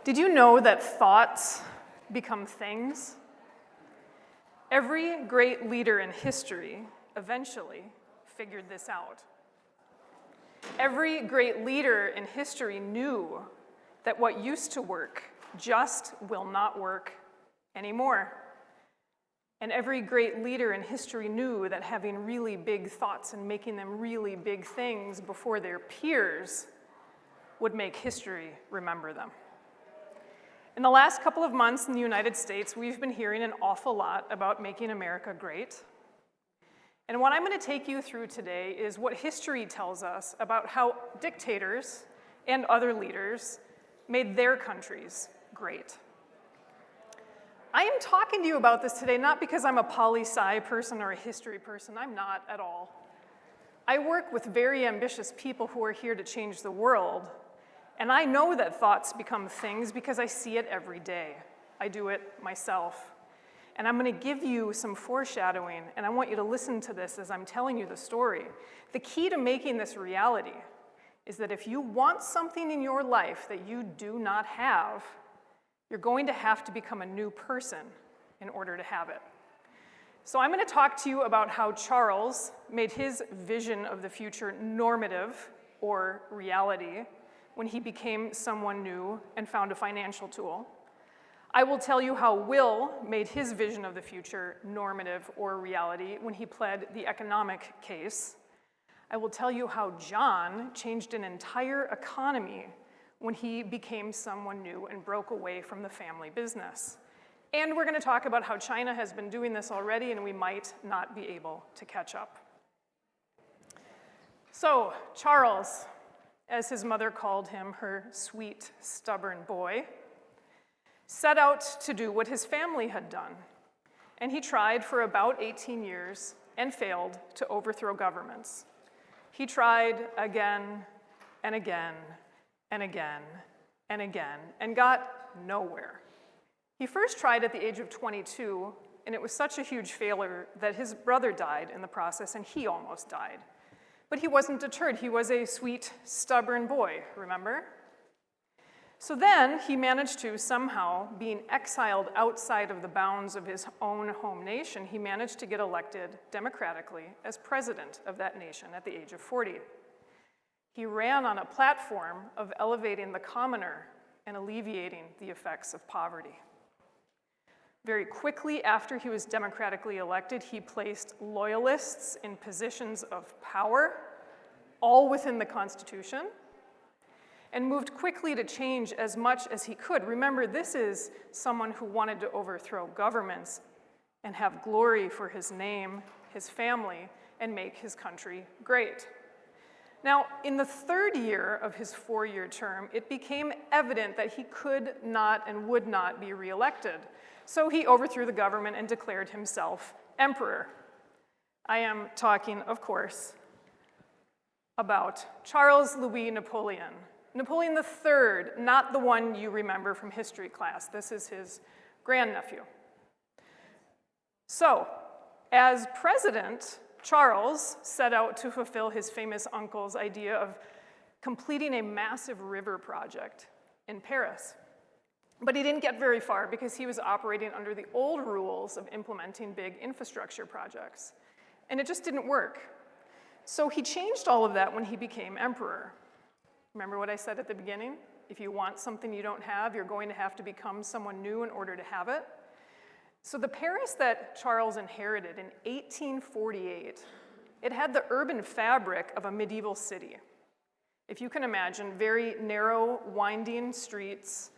Did you know that thoughts become things? Every great leader in history eventually figured this out. Every great leader in history knew that what used to work just will not work anymore. And every great leader in history knew that having really big thoughts and making them really big things before their peers would make history remember them. In the last couple of months in the United States, we've been hearing an awful lot about making America great. And what I'm going to take you through today is what history tells us about how dictators and other leaders made their countries great. I am talking to you about this today not because I'm a poli-sci person or a history person. I'm not at all. I work with very ambitious people who are here to change the world, and I know that thoughts become things because I see it every day. I do it myself. And I'm going to give you some foreshadowing, and I want you to listen to this as I'm telling you the story. The key to making this reality is that if you want something in your life that you do not have, you're going to have to become a new person in order to have it. So I'm going to talk to you about how Charles made his vision of the future normative, or reality, when he became someone new and found a financial tool. I will tell you how Will made his vision of the future normative, or reality, when he pled the economic case. I will tell you how John changed an entire economy when he became someone new and broke away from the family business. And we're going to talk about how China has been doing this already, and we might not be able to catch up. So, Charles, as his mother called him, her sweet, stubborn boy, set out to do what his family had done. And he tried for about 18 years and failed to overthrow governments. He tried again and again and again and again and got nowhere. He first tried at the age of 22, and it was such a huge failure that his brother died in the process, and he almost died. But he wasn't deterred. He was a sweet, stubborn boy, remember? So then he managed to somehow, being exiled outside of the bounds of his own home nation, he managed to get elected democratically as president of that nation at the age of 40. He ran on a platform of elevating the commoner and alleviating the effects of poverty. Very quickly after he was democratically elected, he placed loyalists in positions of power, all within the Constitution, and moved quickly to change as much as he could. Remember, this is someone who wanted to overthrow governments and have glory for his name, his family, and make his country great. Now, in the third year of his 4-year term, it became evident that he could not and would not be reelected. So he overthrew the government and declared himself emperor. I am talking, of course, about Charles Louis Napoleon. Napoleon III, not the one you remember from history class. This is his grandnephew. So, as president, Charles set out to fulfill his famous uncle's idea of completing a massive river project in Paris. But he didn't get very far because he was operating under the old rules of implementing big infrastructure projects. And it just didn't work. So he changed all of that when he became emperor. Remember what I said at the beginning? If you want something you don't have, you're going to have to become someone new in order to have it. So the Paris that Charles inherited in 1848, it had the urban fabric of a medieval city. If you can imagine, very narrow, winding streets,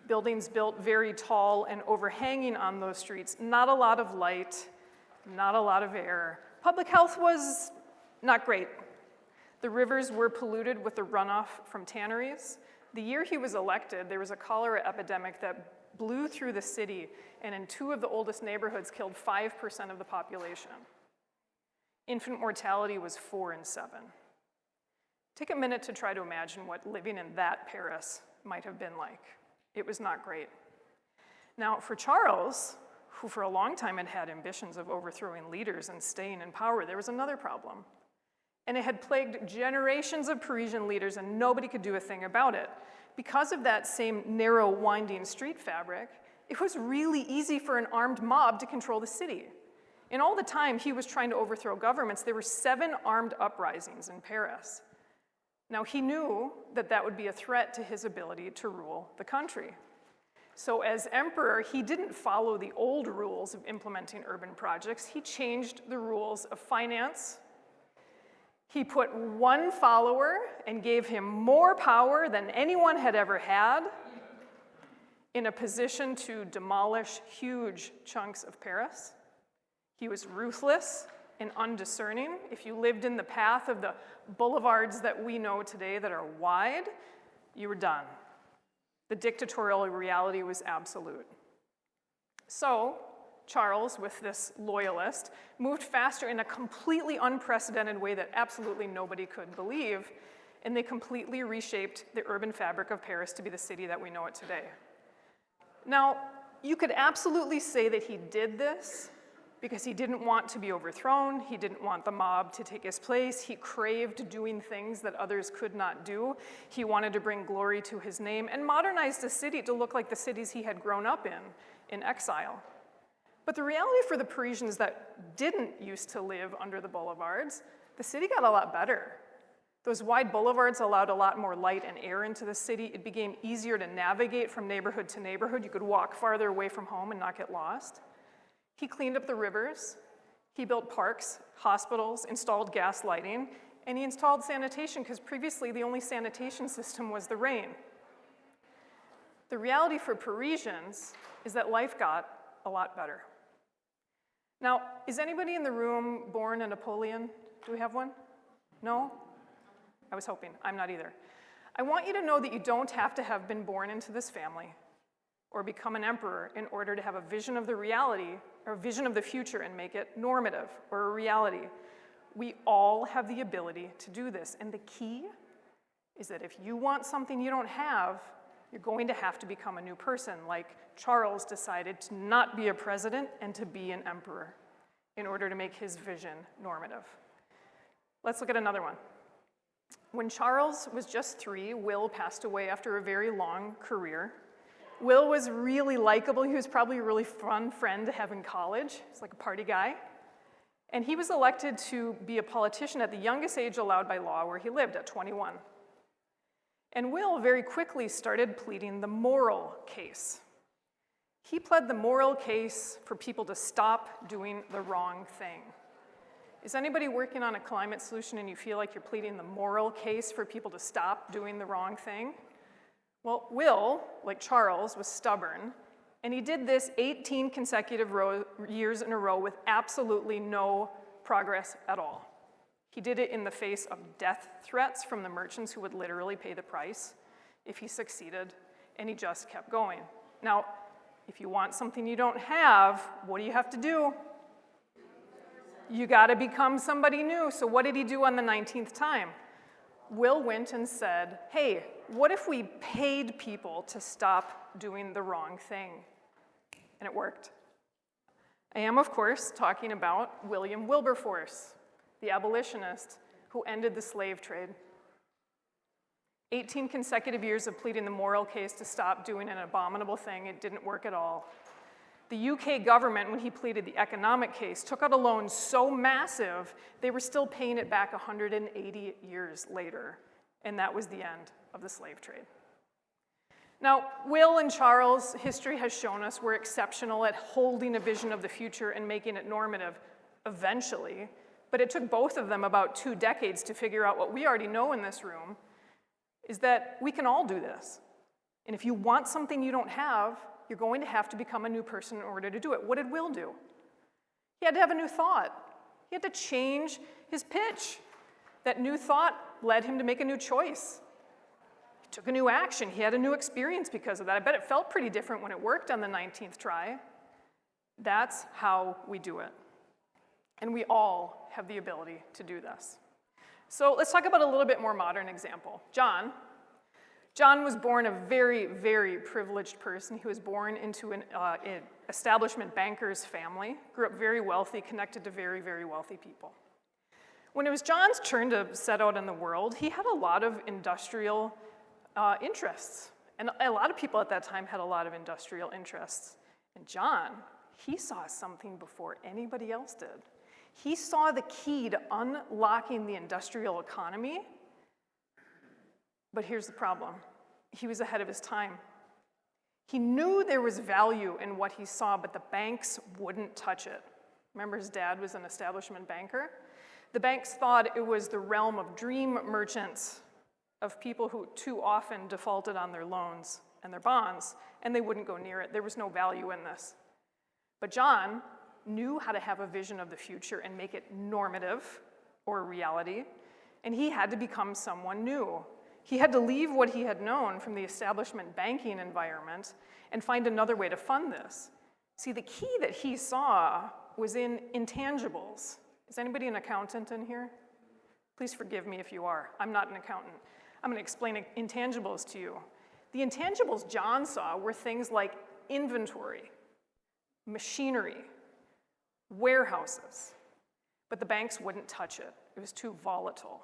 buildings built very tall and overhanging on those streets, not a lot of light, not a lot of air. Public health was not great. The rivers were polluted with the runoff from tanneries. The year he was elected, there was a cholera epidemic that blew through the city, and in 2 of the oldest neighborhoods killed 5% of the population. Infant mortality was 4 in 7. Take a minute to try to imagine what living in that Paris might have been like. It was not great. Now, for Charles, who for a long time had had ambitions of overthrowing leaders and staying in power, there was another problem. and it had plagued generations of Parisian leaders, and nobody could do a thing about it. Because of that same narrow, winding street fabric, it was really easy for an armed mob to control the city. In all the time he was trying to overthrow governments, there were 7 armed uprisings in Paris. Now, he knew that that would be a threat to his ability to rule the country. So as emperor, he didn't follow the old rules of implementing urban projects. He changed the rules of finance. He put one follower and gave him more power than anyone had ever had in a position to demolish huge chunks of Paris. He was ruthless and undiscerning. If you lived in the path of the boulevards that we know today that are wide, you were done. The dictatorial reality was absolute. So, Charles, with this loyalist, moved faster in a completely unprecedented way that absolutely nobody could believe, and they completely reshaped the urban fabric of Paris to be the city that we know it today. Now, you could absolutely say that he did this because he didn't want to be overthrown, he didn't want the mob to take his place, he craved doing things that others could not do, he wanted to bring glory to his name, and modernize the city to look like the cities he had grown up in exile. But the reality for the Parisians that didn't used to live under the boulevards, the city got a lot better. Those wide boulevards allowed a lot more light and air into the city. It became easier to navigate from neighborhood to neighborhood. You could walk farther away from home and not get lost. He cleaned up the rivers. He built parks, hospitals, installed gas lighting, and he installed sanitation because previously the only sanitation system was the rain. The reality for Parisians is that life got a lot better. Now, is anybody in the room born a Napoleon? Do we have one? No? I was hoping. I'm not either. I want you to know that you don't have to have been born into this family or become an emperor in order to have a vision of the reality or a vision of the future and make it normative or a reality. We all have the ability to do this. And the key is that if you want something you don't have, you're going to have to become a new person, like Charles decided to not be a president and to be an emperor in order to make his vision normative. Let's look at another one. When Charles was just 3, Will passed away after a very long career. Will was really likable. He was probably a really fun friend to have in college. He's like a party guy. And he was elected to be a politician at the youngest age allowed by law, where he lived at 21. And Will very quickly started pleading the moral case. He pled the moral case for people to stop doing the wrong thing. Is anybody working on a climate solution and you feel like you're pleading the moral case for people to stop doing the wrong thing? Well, Will, like Charles, was stubborn, and he did this 18 consecutive years in a row with absolutely no progress at all. He did it in the face of death threats from the merchants who would literally pay the price if he succeeded, and he just kept going. Now, if you want something you don't have, what do you have to do? You got to become somebody new. So what did he do on the 19th time? Will went and said, hey, what if we paid people to stop doing the wrong thing? And it worked. I am, of course, talking about William Wilberforce, the abolitionist who ended the slave trade. 18 consecutive years of pleading the moral case to stop doing an abominable thing. It didn't work at all. The UK government, when he pleaded the economic case, took out a loan so massive, they were still paying it back 180 years later. And that was the end of the slave trade. Now, Will and Charles, history has shown us, were exceptional at holding a vision of the future and making it normative eventually. But it took both of them about 2 decades to figure out what we already know in this room, is that we can all do this. And if you want something you don't have, you're going to have to become a new person in order to do it. What did Will do? He had to have a new thought. He had to change his pitch. That new thought led him to make a new choice. He took a new action. He had a new experience because of that. I bet it felt pretty different when it worked on the 19th try. That's how we do it. And we all have the ability to do this. So let's talk about a little bit more modern example. John was born a very, very privileged person. He was born into an establishment banker's family, grew up very wealthy, connected to very, very wealthy people. When it was John's turn to set out in the world, he had a lot of industrial interests. And a lot of people at that time had a lot of industrial interests. And John, he saw something before anybody else did. He saw the key to unlocking the industrial economy. But here's the problem. He was ahead of his time. He knew there was value in what he saw, but the banks wouldn't touch it. Remember, his dad was an establishment banker? The banks thought it was the realm of dream merchants, of people who too often defaulted on their loans and their bonds, and they wouldn't go near it. There was no value in this. But John knew how to have a vision of the future and make it normative, or reality, and he had to become someone new. He had to leave what he had known from the establishment banking environment and find another way to fund this. See, the key that he saw was in intangibles. Is anybody an accountant in here? Please forgive me if you are. I'm not an accountant. I'm going to explain intangibles to you. The intangibles John saw were things like inventory, machinery, warehouses, but the banks wouldn't touch it. It was too volatile.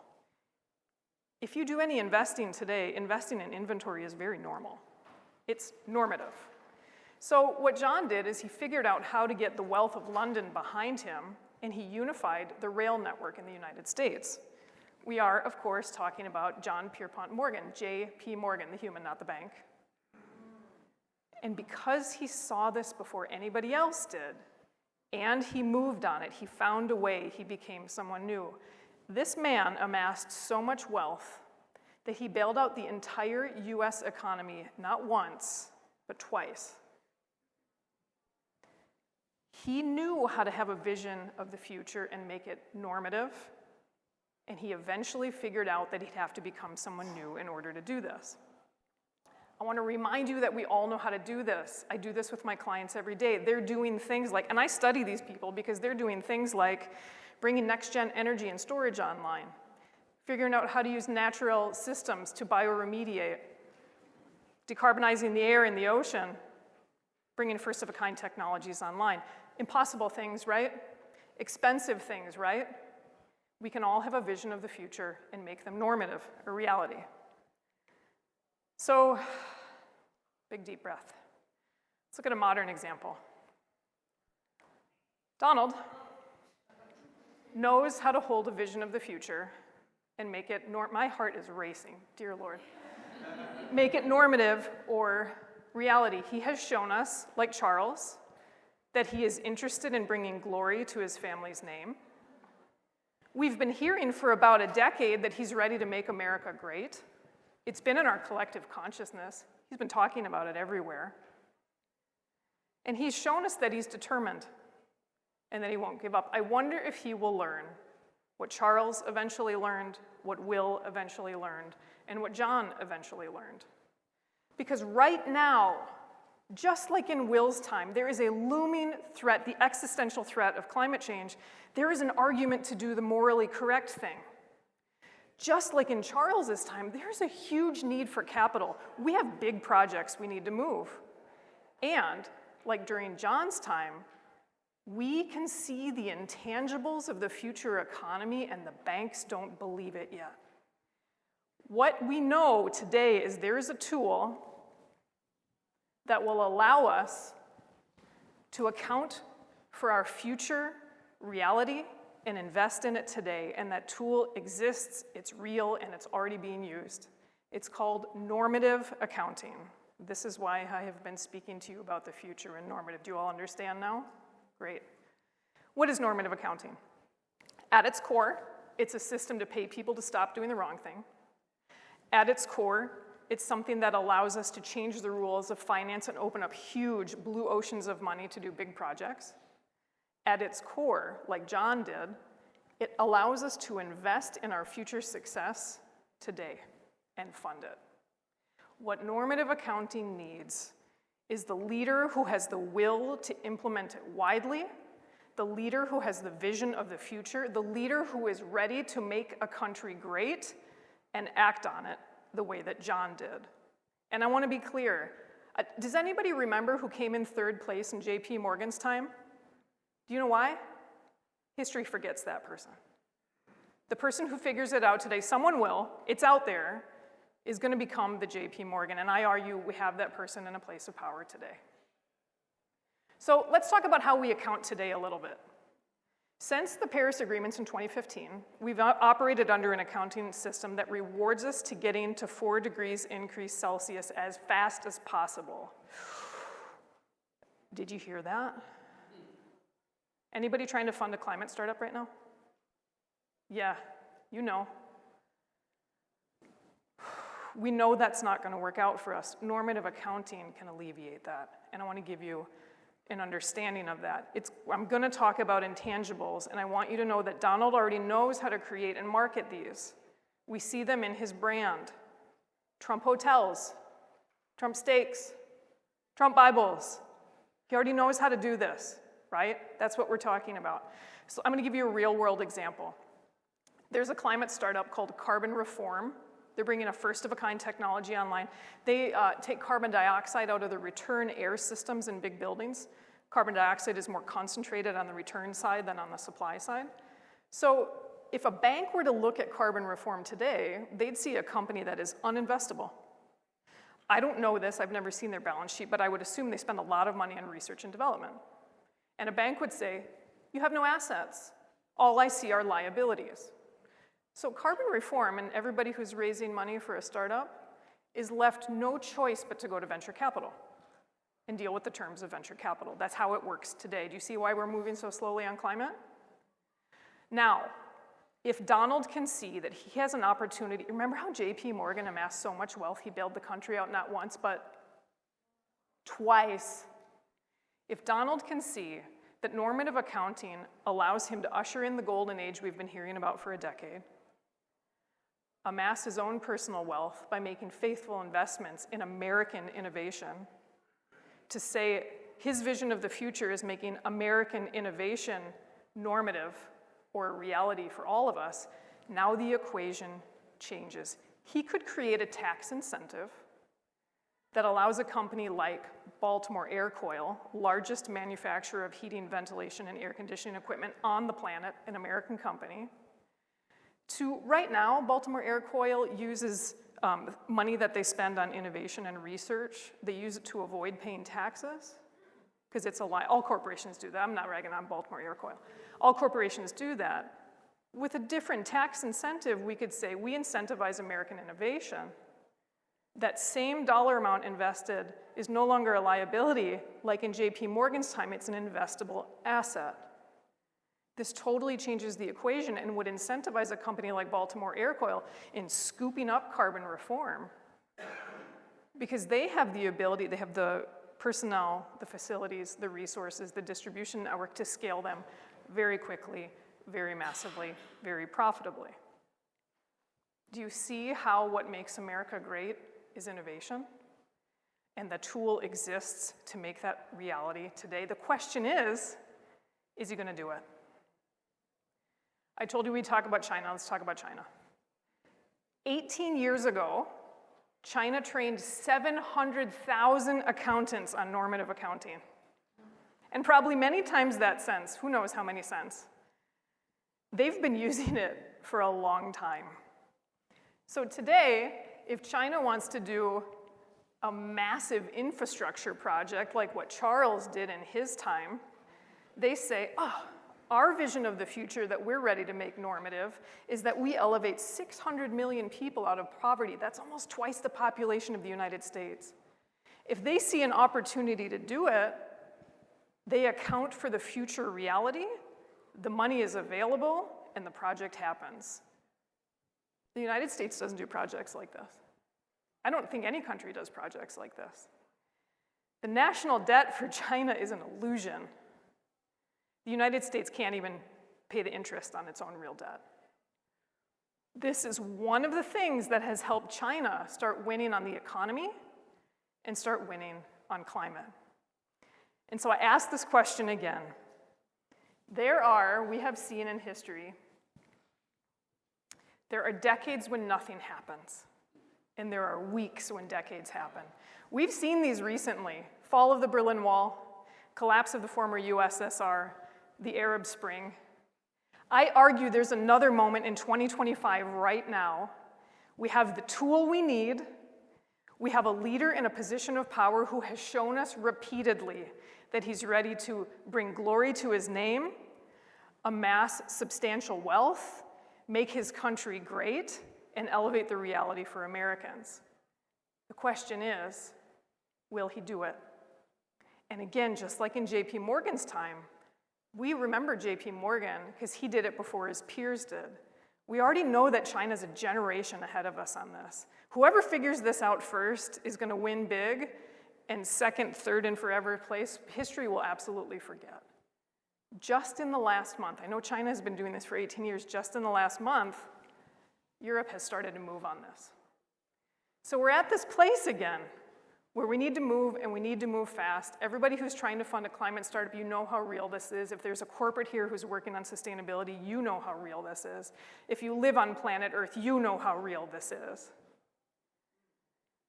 If you do any investing today, investing in inventory is very normal. It's normative. So what John did is he figured out how to get the wealth of London behind him, and he unified the rail network in the United States. We are, of course, talking about John Pierpont Morgan, J.P. Morgan, the human, not the bank. And because he saw this before anybody else did, and he moved on it, he found a way, he became someone new. This man amassed so much wealth that he bailed out the entire US economy, not once, but twice. He knew how to have a vision of the future and make it normative, and he eventually figured out that he'd have to become someone new in order to do this. I want to remind you that we all know how to do this. I do this with my clients every day. They're doing things like, and I study these people because they're doing things like bringing next-gen energy and storage online, figuring out how to use natural systems to bioremediate, decarbonizing the air and the ocean, bringing first-of-a-kind technologies online. Impossible things, right? Expensive things, right? We can all have a vision of the future and make them normative, a reality. So, big deep breath. Let's look at a modern example. Donald knows how to hold a vision of the future and make it, my heart is racing, dear Lord. Make it normative or reality. He has shown us, like Charles, that he is interested in bringing glory to his family's name. We've been hearing for about a decade that he's ready to make America great. It's been in our collective consciousness. He's been talking about it everywhere. And he's shown us that he's determined and that he won't give up. I wonder if he will learn what Charles eventually learned, what Will eventually learned, and what John eventually learned. Because right now, just like in Will's time, there is a looming threat, the existential threat of climate change. There is an argument to do the morally correct thing. Just like in Charles's time, there's a huge need for capital. We have big projects we need to move. And, like during John's time, we can see the intangibles of the future economy, and the banks don't believe it yet. What we know today is there is a tool that will allow us to account for our future reality and invest in it today, and that tool exists, it's real, and it's already being used. It's called normative accounting. This is why I have been speaking to you about the future and normative. Do you all understand now? Great. What is normative accounting? At its core, it's a system to pay people to stop doing the wrong thing. At its core, it's something that allows us to change the rules of finance and open up huge blue oceans of money to do big projects. At its core, like John did, it allows us to invest in our future success today and fund it. What normative accounting needs is the leader who has the will to implement it widely, the leader who has the vision of the future, the leader who is ready to make a country great and act on it the way that John did. And I want to be clear. Does anybody remember who came in third place in J.P. Morgan's time? Do you know why? History forgets that person. The person who figures it out today, someone will, it's out there, is going to become the JP Morgan. And I argue we have that person in a place of power today. So let's talk about how we account today a little bit. Since the Paris Agreements in 2015, we've operated under an accounting system that rewards us to getting to 4 degrees increase Celsius as fast as possible. Did you hear that? Anybody trying to fund a climate startup right now? Yeah, you know. We know that's not going to work out for us. Normative accounting can alleviate that, and I want to give you an understanding of that. I'm going to talk about intangibles, and I want you to know that Donald already knows how to create and market these. We see them in his brand. Trump hotels, Trump steaks, Trump Bibles. He already knows how to do this, right? That's what we're talking about. So I'm going to give you a real-world example. There's a climate startup called Carbon Reform. They're bringing a first-of-a-kind technology online. They take carbon dioxide out of the return air systems in big buildings. Carbon dioxide is more concentrated on the return side than on the supply side. So if a bank were to look at Carbon Reform today, they'd see a company that is uninvestable. I don't know this, I've never seen their balance sheet, but I would assume they spend a lot of money on research and development. And a bank would say, you have no assets. All I see are liabilities. So Carbon Reform, and everybody who's raising money for a startup, is left no choice but to go to venture capital and deal with the terms of venture capital. That's how it works today. Do you see why we're moving so slowly on climate? Now, if Donald can see that he has an opportunity, remember how JP Morgan amassed so much wealth, he bailed the country out not once, but twice. If Donald can see that normative accounting allows him to usher in the golden age we've been hearing about for a decade, amass his own personal wealth by making faithful investments in American innovation, to say his vision of the future is making American innovation normative or a reality for all of us, now the equation changes. He could create a tax incentive that allows a company like Baltimore Air Coil, largest manufacturer of heating, ventilation, and air conditioning equipment on the planet, an American company, to, right now, Baltimore Air Coil uses money that they spend on innovation and research. They use it to avoid paying taxes, because it's a lie. All corporations do that. I'm not ragging on Baltimore Air Coil. All corporations do that. With a different tax incentive, we could say we incentivize American innovation. That same dollar amount invested is no longer a liability. Like in JP Morgan's time, it's an investable asset. This totally changes the equation and would incentivize a company like Baltimore Air Coil in scooping up Carbon Reform, because they have the ability, they have the personnel, the facilities, the resources, the distribution network to scale them very quickly, very massively, very profitably. Do you see how what makes America great is innovation? And the tool exists to make that reality today. The question is he going to do it? I told you we'd talk about China. Let's talk about China. 18 years ago, China trained 700,000 accountants on normative accounting. And probably many times that since. Who knows how many since? They've been using it for a long time. So today, if China wants to do a massive infrastructure project like what Charles did in his time, they say, our vision of the future that we're ready to make normative is that we elevate 600 million people out of poverty. That's almost twice the population of the United States. If they see an opportunity to do it, they account for the future reality, the money is available, and the project happens. The United States doesn't do projects like this. I don't think any country does projects like this. The national debt for China is an illusion. The United States can't even pay the interest on its own real debt. This is one of the things that has helped China start winning on the economy and start winning on climate. And so I ask this question again. We have seen in history, there are decades when nothing happens, and there are weeks when decades happen. We've seen these recently: fall of the Berlin Wall, collapse of the former USSR, the Arab Spring. I argue there's another moment in 2025 right now. We have the tool we need. We have a leader in a position of power who has shown us repeatedly that he's ready to bring glory to his name, amass substantial wealth, make his country great, and elevate the reality for Americans. The question is, will he do it? And again, just like in J.P. Morgan's time, we remember J.P. Morgan because he did it before his peers did. We already know that China's a generation ahead of us on this. Whoever figures this out first is going to win big, and second, third, and forever place, history will absolutely forget. Just in the last month, I know China has been doing this for 18 years, just in the last month, Europe has started to move on this. So we're at this place again where we need to move, and we need to move fast. Everybody who's trying to fund a climate startup, you know how real this is. If there's a corporate here who's working on sustainability, you know how real this is. If you live on planet Earth, you know how real this is.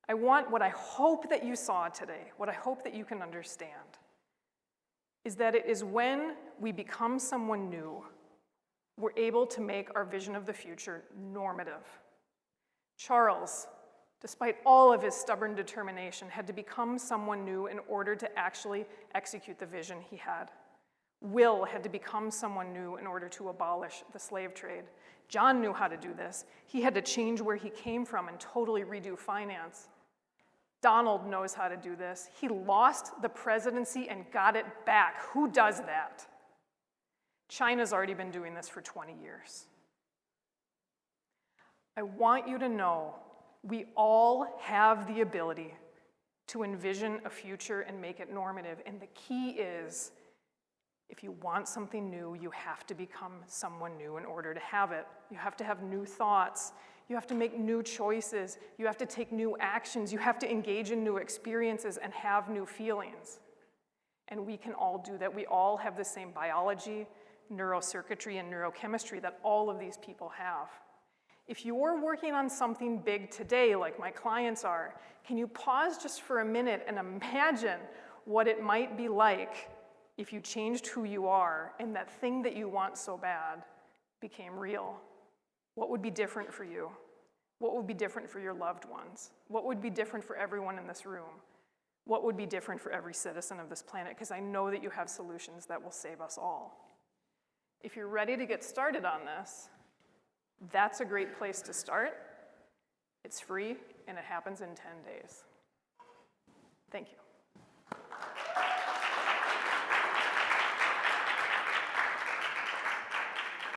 What I hope that you saw today, what I hope that you can understand, is that it is when we become someone new, we're able to make our vision of the future normative. Charles, despite all of his stubborn determination, had to become someone new in order to actually execute the vision he had. Will had to become someone new in order to abolish the slave trade. John knew how to do this. He had to change where he came from and totally redo finance. Donald knows how to do this. He lost the presidency and got it back. Who does that? China's already been doing this for 20 years. I want you to know we all have the ability to envision a future and make it normative. And the key is, if you want something new, you have to become someone new in order to have it. You have to have new thoughts. You have to make new choices. You have to take new actions. You have to engage in new experiences and have new feelings. And we can all do that. We all have the same biology, neurocircuitry, and neurochemistry that all of these people have. If you're working on something big today, like my clients are, can you pause just for a minute and imagine what it might be like if you changed who you are and that thing that you want so bad became real? What would be different for you? What would be different for your loved ones? What would be different for everyone in this room? What would be different for every citizen of this planet? Because I know that you have solutions that will save us all. If you're ready to get started on this, that's a great place to start. It's free, and it happens in 10 days. Thank you.